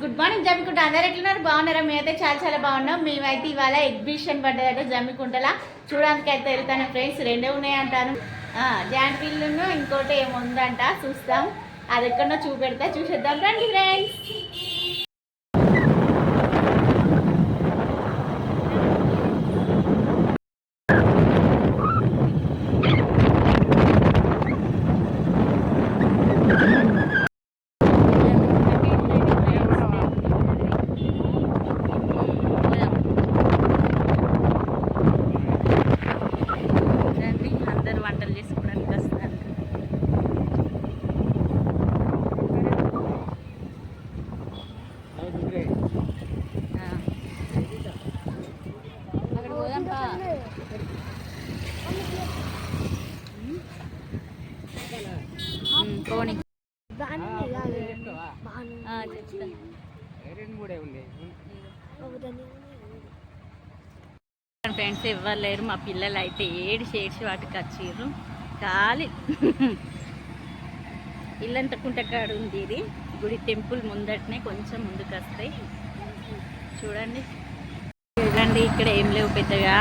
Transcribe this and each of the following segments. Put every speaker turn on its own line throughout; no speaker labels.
Good morning Jammikunta. అందరు ఎట్లున్నారు? బాగున్నారా? మేమైతే చాలా చాలా బాగున్నాం. మేమైతే ఇవాళ ఎగ్జిబిషన్ పడ్డదట జమ్మికుంటలా. చూడడానికి అయితే వెళ్తాను ఫ్రెండ్స్. రెండే ఉన్నాయంటాను, జాయింట్ వీల్ను ఇంకోటి ఏమో ఉందంట. చూస్తాం, అది ఎక్కడో చూపెడతా, చూసేద్దాం రండి ఫ్రెండ్స్. ఫ్రెండ్స్ ఎవ్వరు లేరు. మా పిల్లలు అయితే ఏడ్చి వాటికి వచ్చిర్రు. ఖాళీ ఇల్లంత కుంటకాడు ఉంది. ఇది గుడి టెంపుల్ ముందటనే, కొంచెం ముందుకు వస్తాయి. చూడండి చూడండి, ఇక్కడ ఏం లేవు పెద్దగా.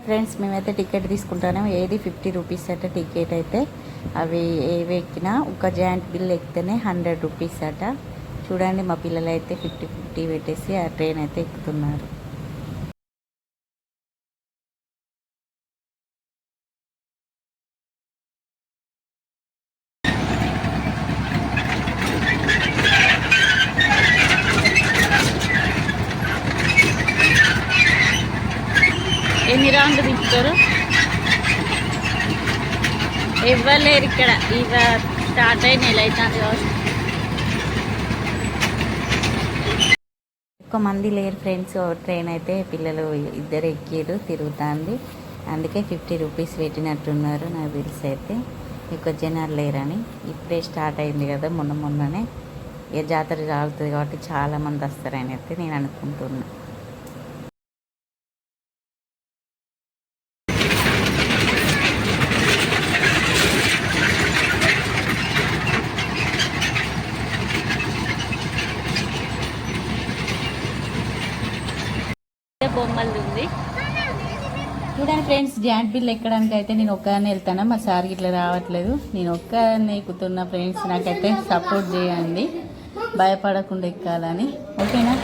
ఫ్రెండ్స్ మేమైతే టికెట్ తీసుకుంటాము. ఏది 50 రూపీస్ అట టికెట్ అయితే. అవి ఏవి ఎక్కినా ఒక జాయింట్ బిల్ ఎక్కితేనే 100 రూపీస్ అట. చూడండి మా పిల్లలు అయితే 50 పెట్టేసి ఆ ట్రైన్ అయితే ఎక్కుతున్నారు. ఎన్ని రౌండ్లు తిప్పుతారు ఇవ్వలేరు ఇక్కడ. ఇక స్టార్ట్ అయి నెల అవుతుంది కావచ్చు. ఎక్కువ మంది లేరు ఫ్రెండ్స్. ట్రైన్ అయితే పిల్లలు ఇద్దరు ఎక్కిరు, తిరుగుతుంది. అందుకే 50 రూపీస్ పెట్టినట్టున్నారు. నాకు తెలిసి అయితే ఎక్కువ జనాలు లేరని. ఇప్పుడే స్టార్ట్ అయింది కదా, మొన్ననే. ఇక జాతర సాగుతుంది కాబట్టి చాలామంది వస్తారని అయితే నేను అనుకుంటున్నాను. బొమ్మలు ఉంది చూడండి ఫ్రెండ్స్. జాయింట్ బిల్ ఎక్కడానికి అయితే నేను ఒక్కదాన్ని వెళ్తాను. మా సార్ ఇట్లా రావట్లేదు. నేను ఒక్కదాన్ని ఎక్కుతున్నా ఫ్రెండ్స్. నాకైతే సపోర్ట్ చేయండి, భయపడకుండా ఎక్కాలని. ఓకేనా?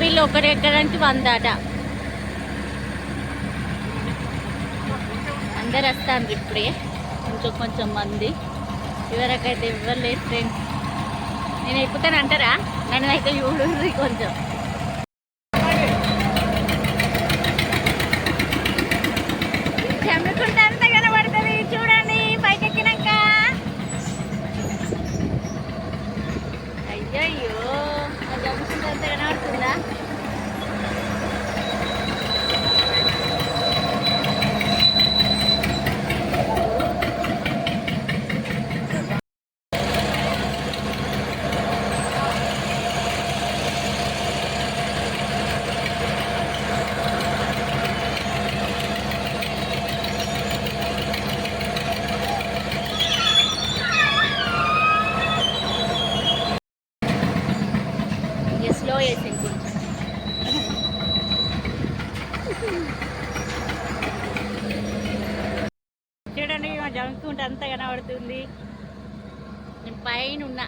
బిల్లు ఒకటి ఎక్కడానికి 100 అట. అందరు వస్తారు ఇప్పుడే, కొంచెం మంది. ఇవరకైతే ఇవ్వలేదు ఫ్రెండ్స్. నేను ఎక్కుతాను అంటారా? నన్ను అయితే చూడండి కొంచెం. జమ్మికుంట అంతా కనబడుతుంది చూడండి పైకి ఎక్కినాక. అయ్యయ్యో, జమ్మికుంట అంతా కనబడుతుందా? స్లో వేసి చూడండి, జంకుంటే అంతా కనబడుతుంది. నేను పైన ఉన్నా.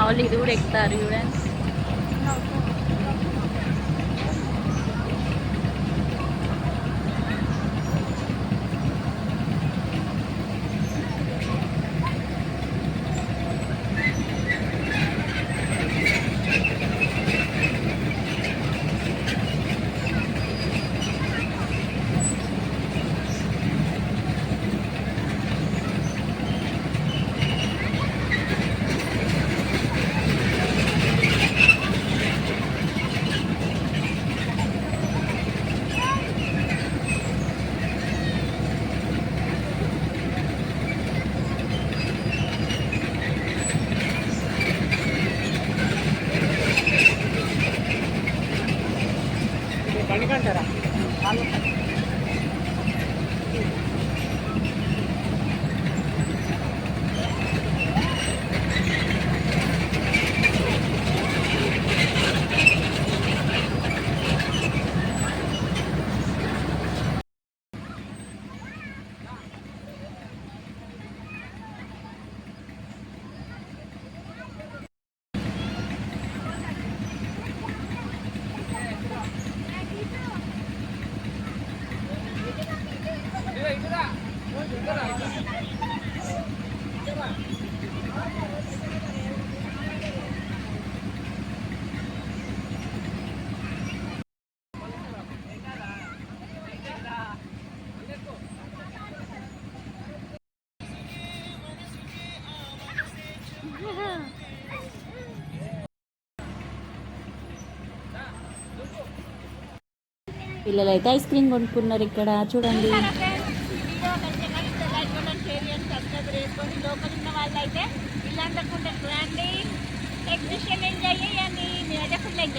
వాళ్ళు ఇది కూడా ఎక్కుతారు చూడండి. పిల్లలు అయితే ఐస్ క్రీమ్ కొనుక్కున్నారు ఇక్కడ చూడండి.
లోకల్ ఉన్న వాళ్ళు అయితే ఇలాంటి రండి, ఎగ్జిబిషన్ ఎంజాయ్ చేయండి. నేనైతే ఫుల్ ఎంజాయ్